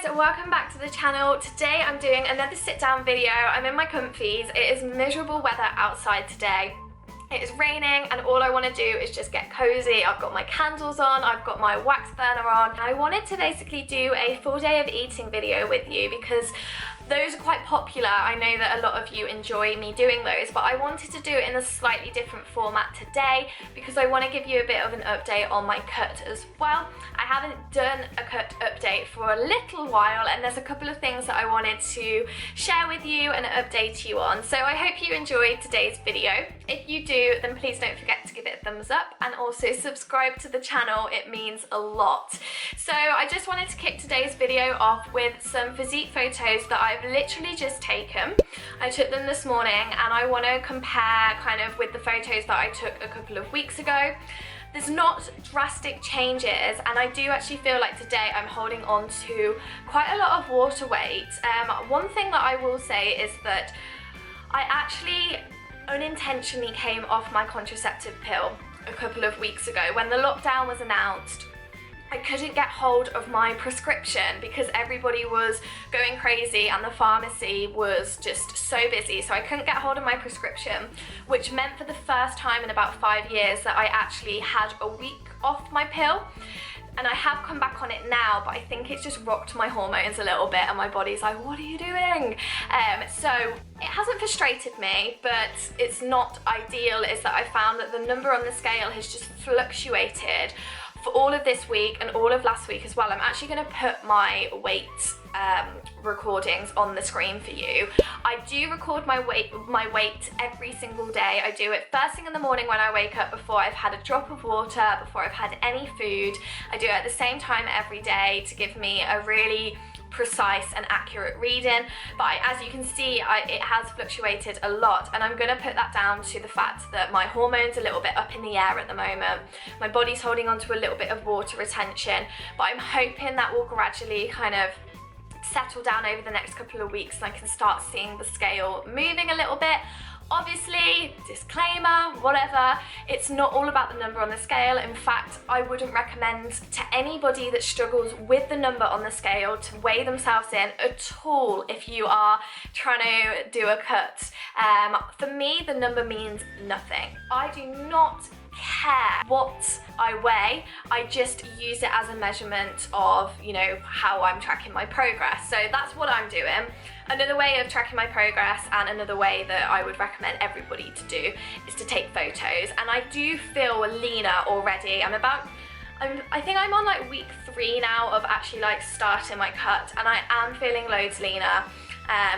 guys, welcome back to the channel. Today I'm doing another sit down video. I'm in my comfies. It is miserable weather outside today. It is raining and all I want to do is just get cozy. I've got my candles on, I've got my wax burner on. I wanted to basically do a full day of eating video with you because those are quite popular. I know that a lot of you enjoy me doing those, but I wanted to do it in a slightly different format today because I want to give you a bit of an update on my cut as well. I haven't done a cut update for a little while and there's a couple of things that I wanted to share with you and update you on. So I hope you enjoyed today's video. If you do, then please don't forget to give it a thumbs up and also subscribe to the channel. It means a lot. So I just wanted to kick today's video off with some physique photos that I've literally just taken. I took them this morning and I want to compare kind of with the photos that I took a couple of weeks ago. There's not drastic changes and I do actually feel like today I'm holding on to quite a lot of water weight. One thing that I will say is that I actually unintentionally came off my contraceptive pill a couple of weeks ago. When the lockdown was announced, I couldn't get hold of my prescription because everybody was going crazy and the pharmacy was just so busy, so I couldn't get hold of my prescription, which meant for the first time in about 5 years that I actually had a week off my pill. And I have come back on it now, but I think it's just rocked my hormones a little bit and my body's like, what are you doing? So it hasn't frustrated me, but it's not ideal is that I found that the number on the scale has just fluctuated for all of this week and all of last week as well. I'm actually going to put my weight recordings on the screen for you. I do record my weight every single day. I do it first thing in the morning when I wake up before I've had a drop of water, before I've had any food. I do it at the same time every day to give me a really precise and accurate reading, but as you can see it has fluctuated a lot, and I'm going to put that down to the fact that my hormones are a little bit up in the air at the moment. My body's holding on to a little bit of water retention, but I'm hoping that will gradually kind of settle down over the next couple of weeks and I can start seeing the scale moving a little bit. Obviously, disclaimer, whatever, it's not all about the number on the scale. In fact, I wouldn't recommend to anybody that struggles with the number on the scale to weigh themselves in at all if you are trying to do a cut. For me, the number means nothing. I do not care what I weigh. I just use it as a measurement of, you know, how I'm tracking my progress. So that's what I'm doing. Another way of tracking my progress and another way that I would recommend everybody to do is to take photos. And I do feel leaner already. I think I'm on like week 3 now of actually like starting my cut, and I am feeling loads leaner.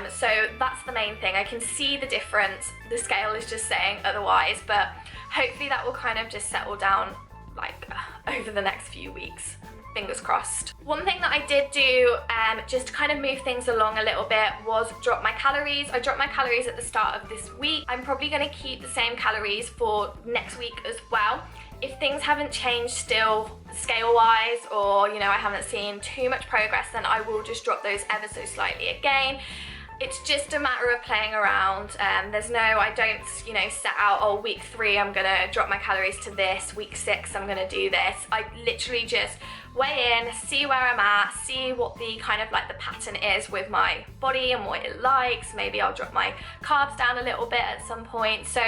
So that's the main thing. I can see the difference. The scale is just saying otherwise, but hopefully that will kind of just settle down like over the next few weeks. Fingers crossed. One thing that I did do just to kind of move things along a little bit was drop my calories. I dropped my calories at the start of this week. I'm probably going to keep the same calories for next week as well. If things haven't changed still scale wise, or you know I haven't seen too much progress, then I will just drop those ever so slightly again. It's just a matter of playing around. I don't, you know, set out, oh, week 3 I'm gonna drop my calories to this, week 6 I'm gonna do this. I literally just weigh in, see where I'm at, see what the kind of like the pattern is with my body and what it likes. Maybe I'll drop my carbs down a little bit at some point. So,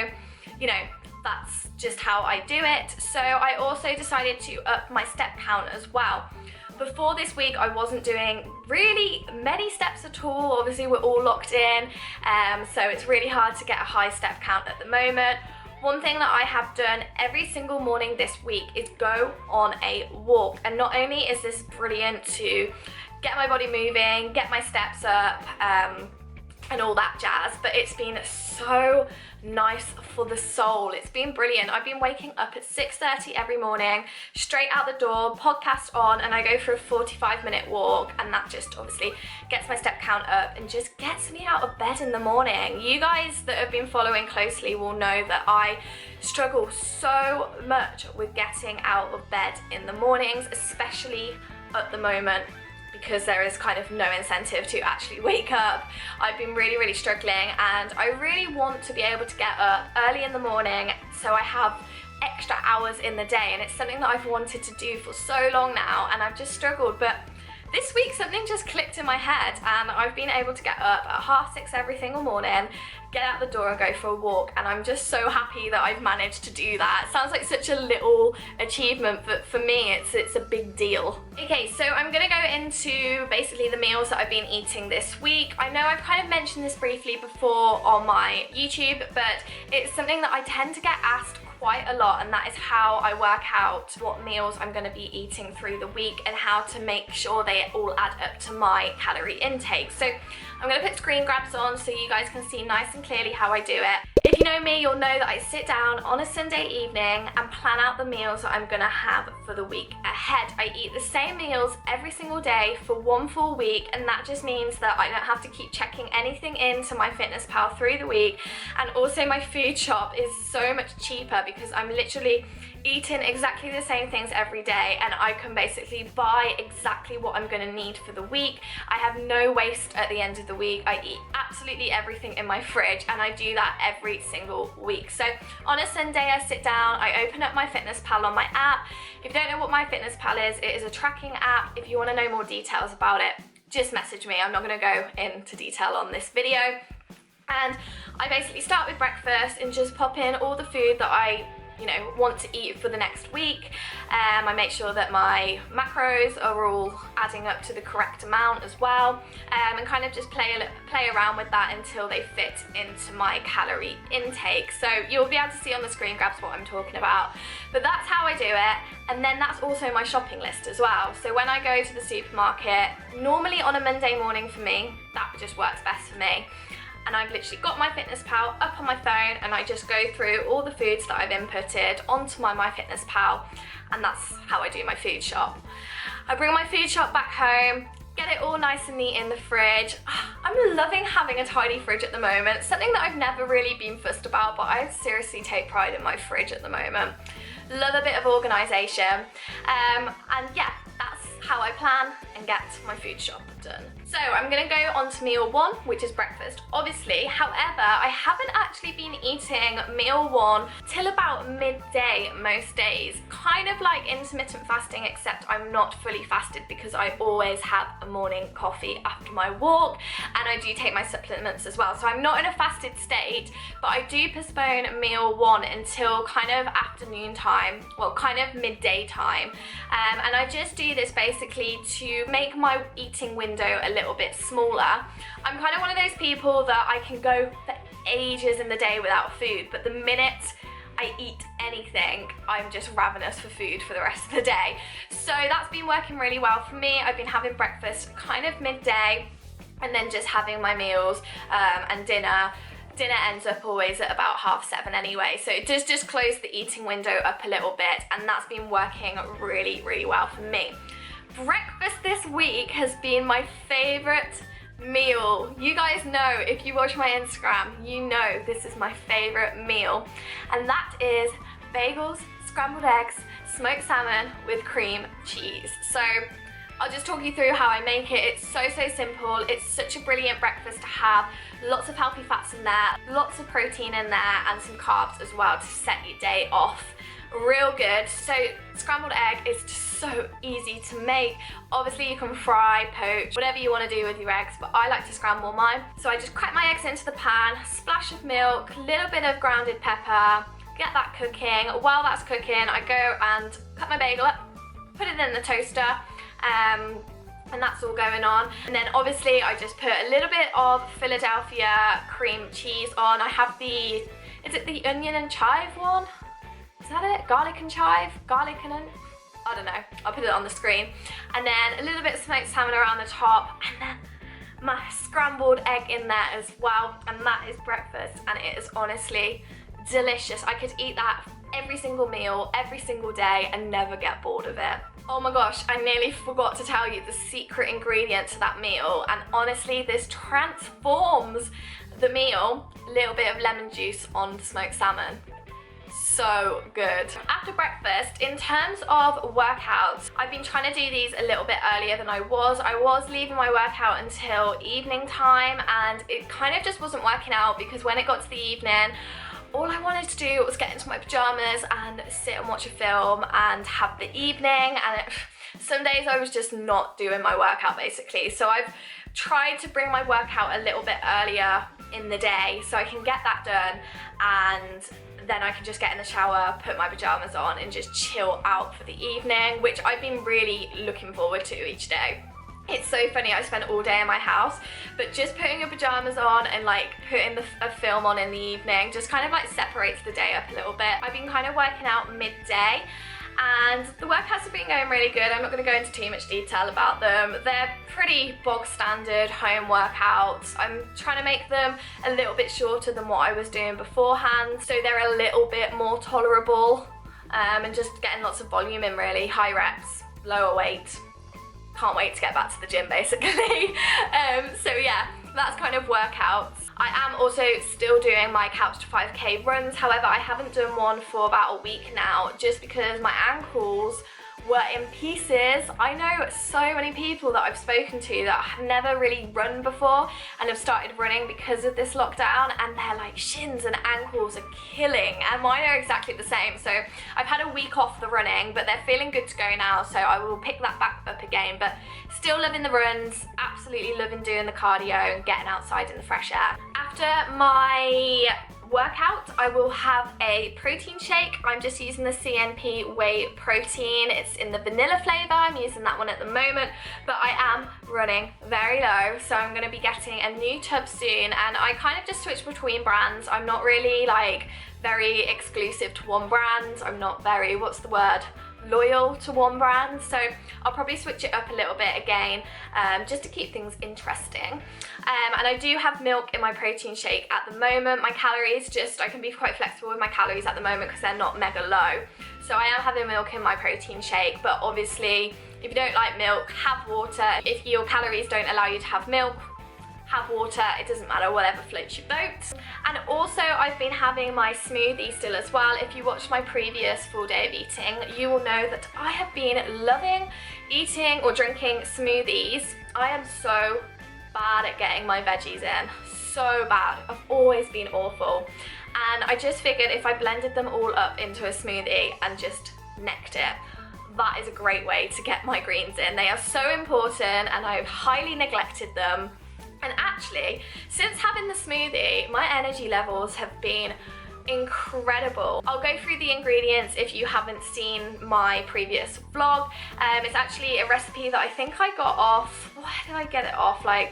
you know, that's just how I do it. So I also decided to up my step count as well. Before this week, I wasn't doing really many steps at all. Obviously, we're all locked in, so it's really hard to get a high step count at the moment. One thing that I have done every single morning this week is go on a walk. And not only is this brilliant to get my body moving, get my steps up, and all that jazz, but it's been so nice for the soul. It's been brilliant. I've been waking up at 6:30 every morning, straight out the door, podcast on, and I go for a 45-minute walk, and that just obviously gets my step count up and just gets me out of bed in the morning. You guys that have been following closely will know that I struggle so much with getting out of bed in the mornings, especially at the moment, because there is kind of no incentive to actually wake up. I've been really struggling, and I really want to be able to get up early in the morning so I have extra hours in the day, and it's something that I've wanted to do for so long now, and I've just struggled. But this week something just clicked in my head and I've been able to get up at 6:30 every single morning, get out the door and go for a walk, and I'm just so happy that I've managed to do that. It sounds like such a little achievement, but for me it's a big deal. Okay, so I'm gonna go into basically the meals that I've been eating this week. I know I've kind of mentioned this briefly before on my YouTube, but it's something that I tend to get asked quite a lot, and that is how I work out what meals I'm going to be eating through the week and how to make sure they all add up to my calorie intake. So I'm going to put screen grabs on so you guys can see nice and clearly how I do it. If you know me, you'll know that I sit down on a Sunday evening and plan out the meals that I'm going to have for the week ahead. I eat the same meals every single day for one full week, and that just means that I don't have to keep checking anything into MyFitnessPal through the week. And also my food shop is so much cheaper because I'm literally eating exactly the same things every day, and I can basically buy exactly what I'm going to need for the week. I have no waste at the end of the week. I eat absolutely everything in my fridge, and I do that every single week. So on a Sunday I sit down, I open up MyFitnessPal on my app. If you don't know what MyFitnessPal is, it is a tracking app. If you want to know more details about it, just message me. I'm not going to go into detail on this video. And I basically start with breakfast and just pop in all the food that I want to eat for the next week. I make sure that my macros are all adding up to the correct amount as well, and kind of just play around with that until they fit into my calorie intake. So you'll be able to see on the screen grabs what I'm talking about, but that's how I do it. And then that's also my shopping list as well. So when I go to the supermarket, normally on a Monday morning for me, that just works best for me. And I've literally got MyFitnessPal up on my phone, and I just go through all the foods that I've inputted onto my MyFitnessPal, and that's how I do my food shop. I bring my food shop back home, get it all nice and neat in the fridge. I'm loving having a tidy fridge at the moment, something that I've never really been fussed about, but I seriously take pride in my fridge at the moment. Love a bit of organisation, and yeah, that's how I plan and get my food shop done. So I'm gonna go on to meal one, which is breakfast, obviously. However, I haven't actually been eating meal one till about midday most days. Kind of like intermittent fasting, except I'm not fully fasted because I always have a morning coffee after my walk, and I do take my supplements as well. So I'm not in a fasted state, but I do postpone meal one until kind of afternoon time, well, kind of midday time. And I just do this basically to make my eating window a little bit smaller. I'm kind of one of those people that I can go for ages in the day without food, but the minute I eat anything, I'm just ravenous for food for the rest of the day. So that's been working really well for me. I've been having breakfast kind of midday, and then just having my meals and dinner. Dinner ends up always at about 7:30 anyway, so it does just close the eating window up a little bit, and that's been working really, really well for me. Breakfast this week has been my favourite meal. You guys know, if you watch my Instagram, you know this is my favourite meal, and that is bagels, scrambled eggs, smoked salmon with cream cheese. So I'll just talk you through how I make it. It's so simple. It's such a brilliant breakfast to have. Lots of healthy fats in there, lots of protein in there, and some carbs as well to set your day off. Real good. So scrambled egg is just so easy to make. Obviously you can fry, poach, whatever you want to do with your eggs, but I like to scramble mine. So I just crack my eggs into the pan, splash of milk, a little bit of grounded pepper, get that cooking. While that's cooking, I go and cut my bagel up, put it in the toaster, and that's all going on. And then obviously I just put a little bit of Philadelphia cream cheese on. I have the, is it the onion and chive one? Is that it? Garlic and chive? Garlic and onion? I don't know. I'll put it on the screen. And then a little bit of smoked salmon around the top, and then my scrambled egg in there as well. And that is breakfast, and it is honestly delicious. I could eat that every single meal, every single day, and never get bored of it. Oh my gosh, I nearly forgot to tell you the secret ingredient to that meal, and honestly this transforms the meal. A little bit of lemon juice on smoked salmon. So good. After breakfast, in terms of workouts, I've been trying to do these a little bit earlier than I was. I was leaving my workout until evening time, and it kind of just wasn't working out because when it got to the evening, all I wanted to do was get into my pajamas and sit and watch a film and have the evening, and some days I was just not doing my workout basically. So I've tried to bring my workout a little bit earlier in the day so I can get that done, and then I can just get in the shower, put my pajamas on and just chill out for the evening, which I've been really looking forward to each day. It's so funny, I spend all day in my house, but just putting your pajamas on and like putting a film on in the evening just kind of like separates the day up a little bit. I've been kind of working out midday, and the workouts have been going really good. I'm not going to go into too much detail about them. They're pretty bog standard home workouts. I'm trying to make them a little bit shorter than what I was doing beforehand, so they're a little bit more tolerable, and just getting lots of volume in really, high reps, lower weight. Can't wait to get back to the gym basically. So yeah, that's kind of workouts. I am also still doing my couch to 5k runs, however I haven't done one for about a week now just because my ankles were in pieces. I know so many people that I've spoken to that have never really run before and have started running because of this lockdown, and their like shins and ankles are killing, and mine are exactly the same. So I've had a week off the running, but they're feeling good to go now, so I will pick that back up again. But still loving the runs, absolutely loving doing the cardio and getting outside in the fresh air. After my workout, I will have a protein shake. I'm just using the CNP whey protein. It's in the vanilla flavor. I'm using that one at the moment, but I am running very low, so I'm going to be getting a new tub soon, and I kind of just switch between brands. I'm not really like very exclusive to one brand. I'm not very, what's the word, loyal to one brand, so I'll probably switch it up a little bit again, just to keep things interesting. And I do have milk in my protein shake at the moment. My calories, I can be quite flexible with my calories at the moment because they're not mega low, so I am having milk in my protein shake. But obviously if you don't like milk, have water. If your calories don't allow you to have milk, have water, it doesn't matter, whatever floats your boat. And also I've been having my smoothie still as well. If you watched my previous full day of eating, you will know that I have been loving eating or drinking smoothies. I am so bad at getting my veggies in, so bad. I've always been awful, and I just figured if I blended them all up into a smoothie and just necked it, that is a great way to get my greens in. They are so important and I've highly neglected them. And actually, since having the smoothie, my energy levels have been incredible. I'll go through the ingredients if you haven't seen my previous vlog. It's actually a recipe that I think I got off, where did I get it off? Like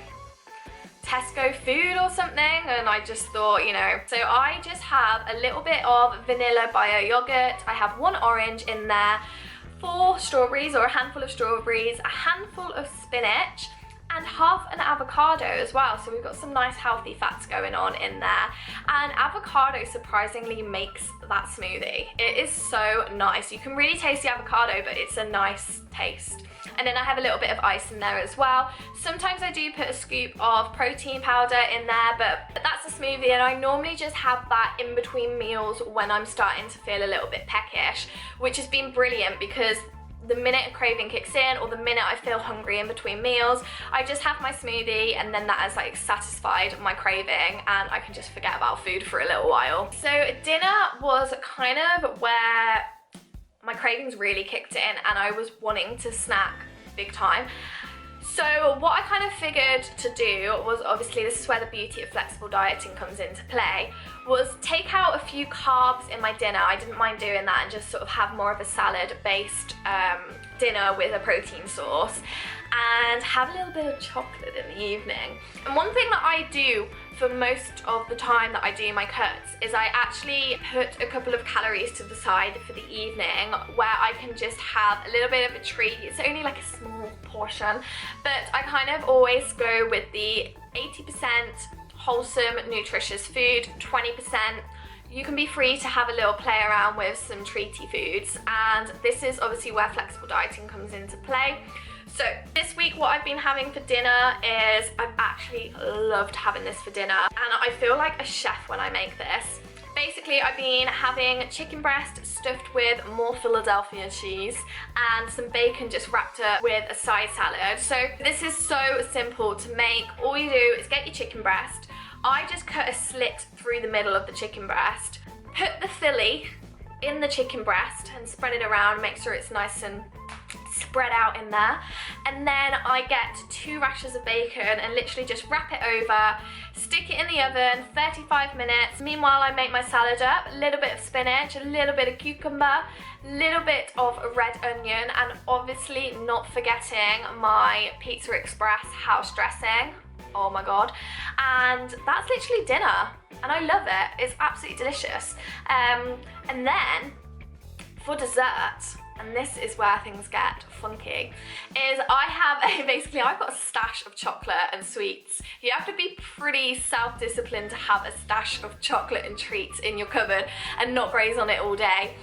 Tesco food or something, and I just thought, you know. So I just have a little bit of vanilla bio yogurt. I have 1 orange in there, 4 strawberries or a handful of strawberries, a handful of spinach, and half an avocado as well. So we've got some nice healthy fats going on in there, and avocado surprisingly makes that smoothie. It is so nice. You can really taste the avocado, but it's a nice taste. And then I have a little bit of ice in there as well. Sometimes I do put a scoop of protein powder in there, but that's a smoothie, and I normally just have that in between meals when I'm starting to feel a little bit peckish, which has been brilliant because the minute a craving kicks in or the minute I feel hungry in between meals, I just have my smoothie, and then that has like satisfied my craving and I can just forget about food for a little while. So dinner was kind of where my cravings really kicked in and I was wanting to snack big time. So what I kind of figured to do was, obviously this is where the beauty of flexible dieting comes into play, was take out a few carbs in my dinner. I didn't mind doing that and just sort of have more of a salad based dinner with a protein source, and have a little bit of chocolate in the evening. And one thing that I do for most of the time that I do my cuts is I actually put a couple of calories to the side for the evening where I can just have a little bit of a treat. It's only like a small portion, but I kind of always go with the 80% wholesome, nutritious food, 20% you can be free to have a little play around with some treaty foods, and this is obviously where flexible dieting comes into play. So this week what I've been having for dinner is, I've actually loved having this for dinner, and I feel like a chef when I make this. Basically, I've been having chicken breast stuffed with more Philadelphia cheese and some bacon just wrapped up with a side salad. So this is so simple to make. All you do is get your chicken breast. I just cut a slit through the middle of the chicken breast, put the Philly in the chicken breast and spread it around, make sure it's nice and spread out in there. And then I get 2 rashers of bacon and literally just wrap it over, stick it in the oven, 35 minutes. Meanwhile, I make my salad up, a little bit of spinach, a little bit of cucumber, a little bit of red onion, and obviously not forgetting my Pizza Express house dressing. Oh my god. And that's literally dinner, and I love it. It's absolutely delicious. And then for dessert, and this is where things get funky, is I have basically I've got a stash of chocolate and sweets. You have to be pretty self-disciplined to have a stash of chocolate and treats in your cupboard and not graze on it all day.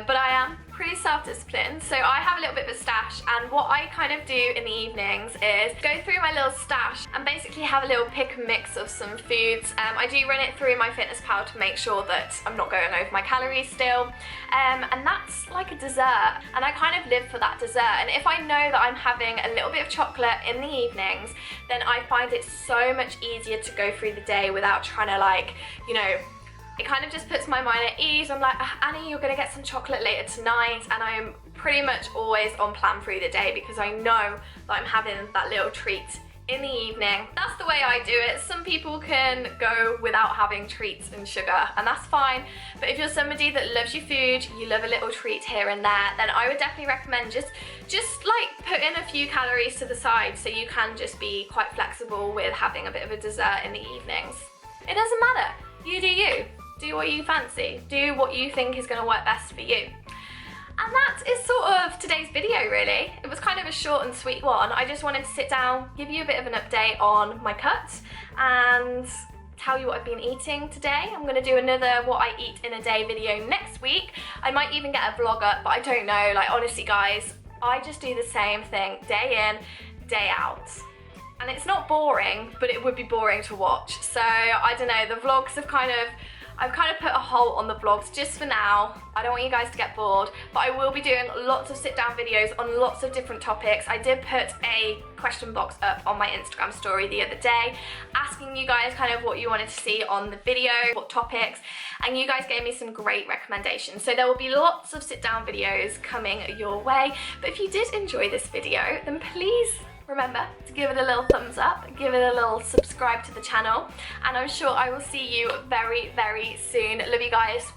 But I am pretty self-disciplined, so I have a little bit of a stash, and what I kind of do in the evenings is go through my little stash and basically have a little pick and mix of some foods. I do run it through MyFitnessPal to make sure that I'm not going over my calories still, and that's like a dessert, and I kind of live for that dessert. And if I know that I'm having a little bit of chocolate in the evenings, then I find it so much easier to go through the day without trying to, like, you know, it kind of just puts my mind at ease. I'm like, Annie, you're gonna get some chocolate later tonight, and I'm pretty much always on plan through the day because I know that I'm having that little treat in the evening. That's the way I do it. Some people can go without having treats and sugar, and that's fine. But if you're somebody that loves your food, you love a little treat here and there, then I would definitely recommend just like put in a few calories to the side so you can just be quite flexible with having a bit of a dessert in the evenings. It doesn't matter. You do you. Do what you fancy. Do what you think is going to work best for you. And that is sort of today's video, really. It was kind of a short and sweet one. I just wanted to sit down, give you a bit of an update on my cut, and tell you what I've been eating today. I'm going to do another what I eat in a day video next week. I might even get a vlog up, but I don't know. Like, honestly, guys, I just do the same thing day in, day out. And it's not boring, but it would be boring to watch. So, I don't know, the vlogs have I've kind of put a halt on the vlogs just for now. I don't want you guys to get bored, but I will be doing lots of sit-down videos on lots of different topics. I did put a question box up on my Instagram story the other day, asking you guys kind of what you wanted to see on the video, what topics, and you guys gave me some great recommendations. So there will be lots of sit-down videos coming your way. But if you did enjoy this video, then please remember to give it a little thumbs up, give it a little subscribe to the channel, and I'm sure I will see you very, very soon. Love you guys.